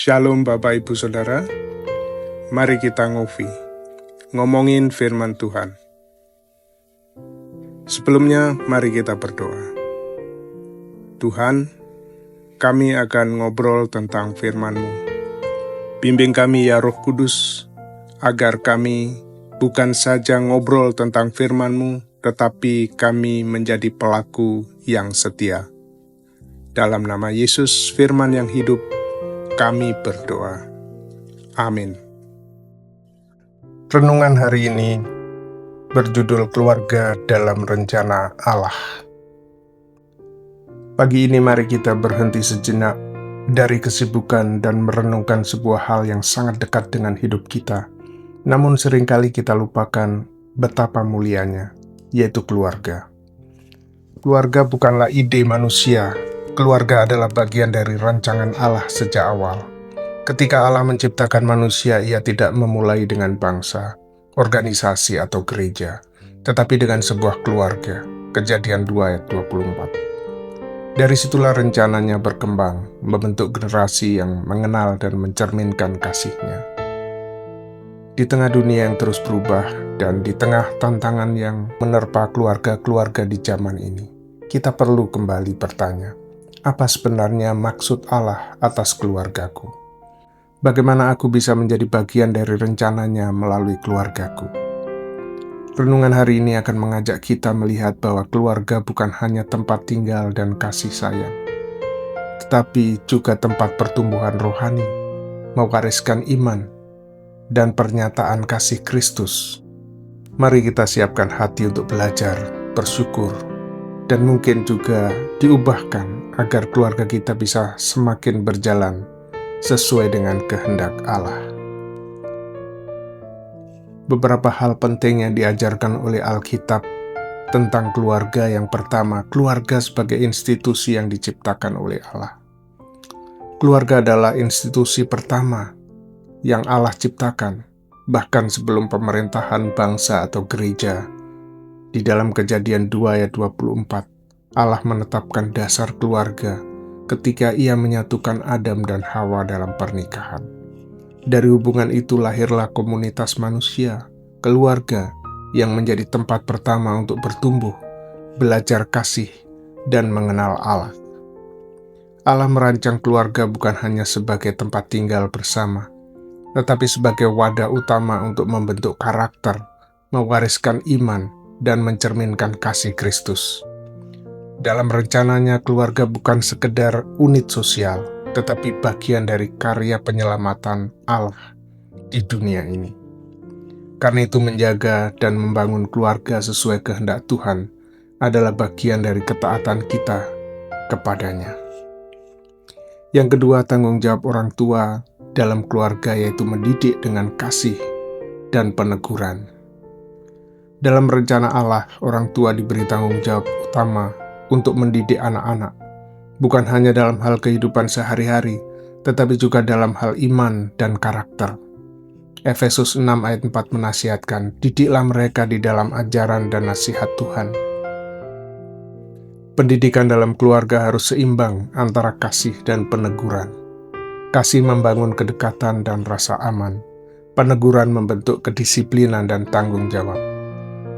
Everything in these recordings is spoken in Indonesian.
Shalom Bapak Ibu Saudara, mari kita ngomongin firman Tuhan. Sebelumnya mari kita berdoa. Tuhan, kami akan ngobrol tentang firman-Mu. Bimbing kami ya Roh Kudus, agar kami bukan saja ngobrol tentang firman-Mu, tetapi kami menjadi pelaku yang setia. Dalam nama Yesus, firman yang hidup, kami berdoa. Amin. Renungan hari ini berjudul Keluarga dalam Rencana Allah. Pagi ini mari kita berhenti sejenak dari kesibukan dan merenungkan sebuah hal yang sangat dekat dengan hidup kita. Namun seringkali kita lupakan betapa mulianya, yaitu keluarga. Keluarga bukanlah ide manusia. Keluarga adalah bagian dari rancangan Allah sejak awal. Ketika Allah menciptakan manusia, Ia tidak memulai dengan bangsa, organisasi, atau gereja, tetapi dengan sebuah keluarga. Kejadian 2 ayat 24. Dari situlah rencananya berkembang, membentuk generasi yang mengenal dan mencerminkan kasih-Nya. Di tengah dunia yang terus berubah dan di tengah tantangan yang menerpa keluarga-keluarga di zaman ini, kita perlu kembali bertanya, apa sebenarnya maksud Allah atas keluargaku? Bagaimana aku bisa menjadi bagian dari rencananya melalui keluargaku? Renungan hari ini akan mengajak kita melihat bahwa keluarga bukan hanya tempat tinggal dan kasih sayang, tetapi juga tempat pertumbuhan rohani, mewariskan iman, dan pernyataan kasih Kristus. Mari kita siapkan hati untuk belajar, bersyukur, dan mungkin juga diubahkan agar keluarga kita bisa semakin berjalan sesuai dengan kehendak Allah. Beberapa hal penting yang diajarkan oleh Alkitab tentang keluarga. Yang pertama, keluarga sebagai institusi yang diciptakan oleh Allah. Keluarga adalah institusi pertama yang Allah ciptakan, bahkan sebelum pemerintahan bangsa atau gereja. Di dalam Kejadian 2 ayat 24, Allah menetapkan dasar keluarga ketika Ia menyatukan Adam dan Hawa dalam pernikahan. Dari hubungan itu lahirlah komunitas manusia, keluarga, yang menjadi tempat pertama untuk bertumbuh, belajar kasih, dan mengenal Allah. Allah merancang keluarga bukan hanya sebagai tempat tinggal bersama, tetapi sebagai wadah utama untuk membentuk karakter, mewariskan iman, dan mencerminkan kasih Kristus. Dalam rencananya, keluarga bukan sekedar unit sosial, tetapi bagian dari karya penyelamatan Allah di dunia ini. Karena itu menjaga dan membangun keluarga sesuai kehendak Tuhan adalah bagian dari ketaatan kita kepadanya. Yang kedua, tanggung jawab orang tua dalam keluarga yaitu mendidik dengan kasih dan peneguran. Dalam rencana Allah, orang tua diberi tanggung jawab utama untuk mendidik anak-anak, bukan hanya dalam hal kehidupan sehari-hari, tetapi juga dalam hal iman dan karakter. Efesus 6 ayat 4 menasihatkan, didiklah mereka di dalam ajaran dan nasihat Tuhan. Pendidikan dalam keluarga harus seimbang antara kasih dan peneguran. Kasih membangun kedekatan dan rasa aman. Peneguran membentuk kedisiplinan dan tanggung jawab.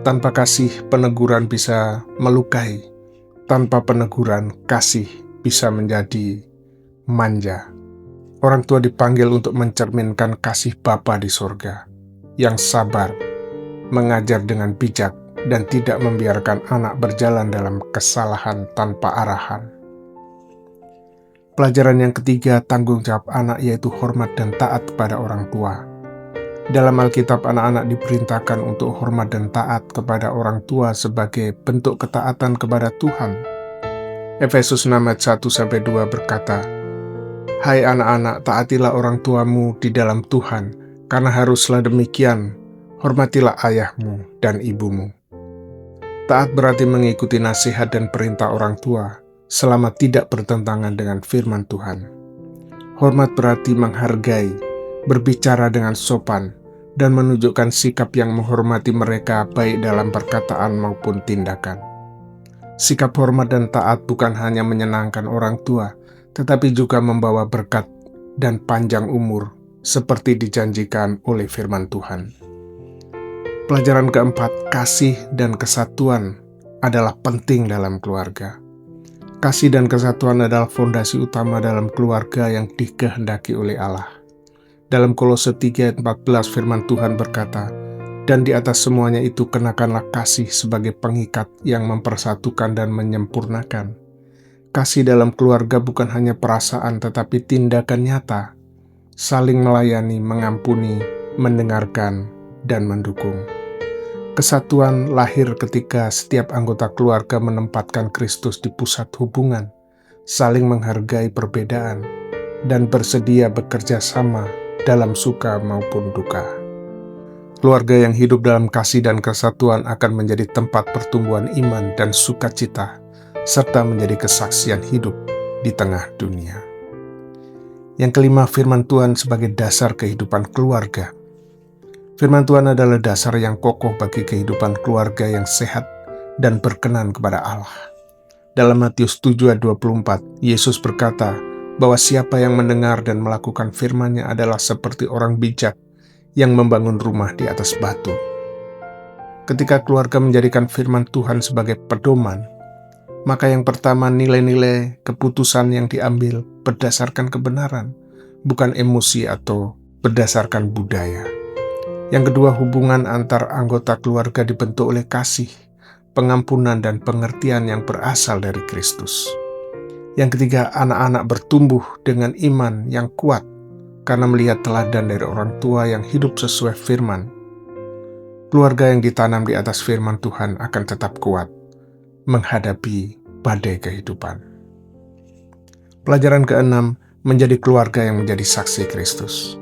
Tanpa kasih, peneguran bisa melukai. Tanpa peneguran, kasih bisa menjadi manja. Orang tua dipanggil untuk mencerminkan kasih Bapa di surga, yang sabar, mengajar dengan bijak, dan tidak membiarkan anak berjalan dalam kesalahan tanpa arahan. Pelajaran yang ketiga, tanggung jawab anak yaitu hormat dan taat kepada orang tua. Dalam Alkitab, anak-anak diperintahkan untuk hormat dan taat kepada orang tua sebagai bentuk ketaatan kepada Tuhan. Efesus 6 ayat 1-2 berkata, "Hai anak-anak, taatilah orang tuamu di dalam Tuhan, karena haruslah demikian, hormatilah ayahmu dan ibumu." Taat berarti mengikuti nasihat dan perintah orang tua, selama tidak bertentangan dengan firman Tuhan. Hormat berarti menghargai, berbicara dengan sopan, dan menunjukkan sikap yang menghormati mereka baik dalam perkataan maupun tindakan. Sikap hormat dan taat bukan hanya menyenangkan orang tua, tetapi juga membawa berkat dan panjang umur seperti dijanjikan oleh firman Tuhan. Pelajaran keempat, kasih dan kesatuan adalah penting dalam keluarga. Kasih dan kesatuan adalah fondasi utama dalam keluarga yang dikehendaki oleh Allah. Dalam Kolose 3 ayat 14 firman Tuhan berkata, "Dan di atas semuanya itu kenakanlah kasih sebagai pengikat yang mempersatukan dan menyempurnakan." Kasih dalam keluarga bukan hanya perasaan tetapi tindakan nyata, saling melayani, mengampuni, mendengarkan, dan mendukung. Kesatuan lahir ketika setiap anggota keluarga menempatkan Kristus di pusat hubungan, saling menghargai perbedaan, dan bersedia bekerja sama dalam suka maupun duka. Keluarga yang hidup dalam kasih dan kesatuan akan menjadi tempat pertumbuhan iman dan sukacita, serta menjadi kesaksian hidup di tengah dunia. Yang kelima, firman Tuhan sebagai dasar kehidupan keluarga. Firman Tuhan adalah dasar yang kokoh bagi kehidupan keluarga yang sehat dan berkenan kepada Allah. Dalam Matius 7 ayat 24, Yesus berkata bahwa siapa yang mendengar dan melakukan firman-Nya adalah seperti orang bijak yang membangun rumah di atas batu. Ketika keluarga menjadikan firman Tuhan sebagai pedoman, maka yang pertama, nilai-nilai keputusan yang diambil berdasarkan kebenaran, bukan emosi atau berdasarkan budaya. Yang kedua, hubungan antar anggota keluarga dibentuk oleh kasih, pengampunan, dan pengertian yang berasal dari Kristus. Yang ketiga, anak-anak bertumbuh dengan iman yang kuat karena melihat teladan dari orang tua yang hidup sesuai firman. Keluarga yang ditanam di atas firman Tuhan akan tetap kuat menghadapi badai kehidupan. Pelajaran keenam, menjadi keluarga yang menjadi saksi Kristus.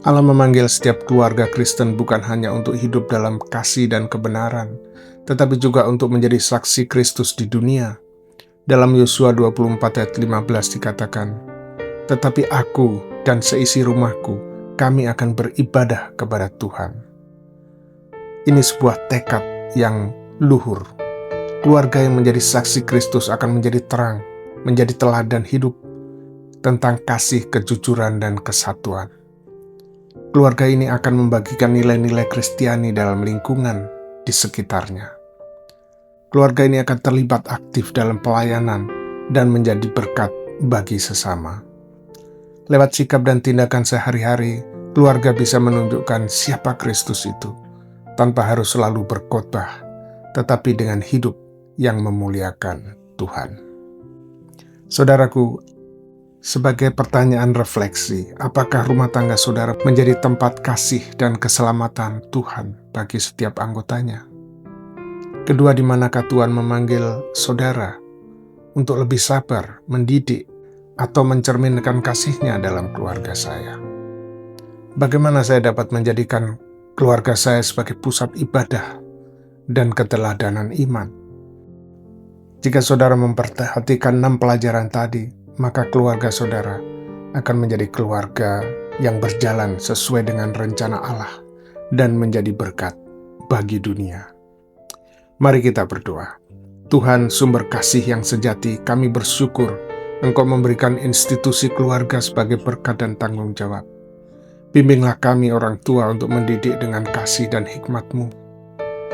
Allah memanggil setiap keluarga Kristen bukan hanya untuk hidup dalam kasih dan kebenaran, tetapi juga untuk menjadi saksi Kristus di dunia. Dalam Yosua 24 ayat 15 dikatakan, "Tetapi aku dan seisi rumahku, kami akan beribadah kepada Tuhan." Ini sebuah tekad yang luhur. Keluarga yang menjadi saksi Kristus akan menjadi terang, menjadi teladan hidup tentang kasih, kejujuran, dan kesatuan. Keluarga ini akan membagikan nilai-nilai Kristiani dalam lingkungan di sekitarnya. Keluarga ini akan terlibat aktif dalam pelayanan dan menjadi berkat bagi sesama. Lewat sikap dan tindakan sehari-hari, keluarga bisa menunjukkan siapa Kristus itu, tanpa harus selalu berkhotbah, tetapi dengan hidup yang memuliakan Tuhan. Saudaraku, sebagai pertanyaan refleksi, apakah rumah tangga saudara menjadi tempat kasih dan keselamatan Tuhan bagi setiap anggotanya? Kedua, di manakah Tuhan memanggil saudara untuk lebih sabar, mendidik, atau mencerminkan kasih-Nya dalam keluarga saya? Bagaimana saya dapat menjadikan keluarga saya sebagai pusat ibadah dan keteladanan iman? Jika saudara memperhatikan 6 pelajaran tadi, maka keluarga saudara akan menjadi keluarga yang berjalan sesuai dengan rencana Allah dan menjadi berkat bagi dunia. Mari kita berdoa. Tuhan, sumber kasih yang sejati, kami bersyukur Engkau memberikan institusi keluarga sebagai berkat dan tanggung jawab. Bimbinglah kami orang tua untuk mendidik dengan kasih dan hikmat-Mu,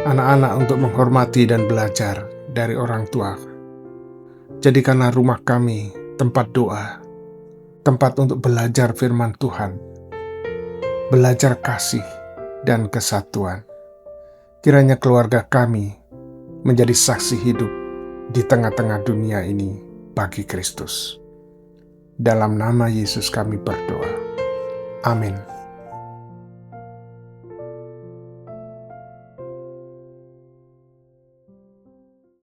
anak-anak untuk menghormati dan belajar dari orang tua. Jadikanlah rumah kami tempat doa, tempat untuk belajar firman Tuhan, belajar kasih dan kesatuan. Kiranya keluarga kami menjadi saksi hidup di tengah-tengah dunia ini bagi Kristus. Dalam nama Yesus kami berdoa. Amin.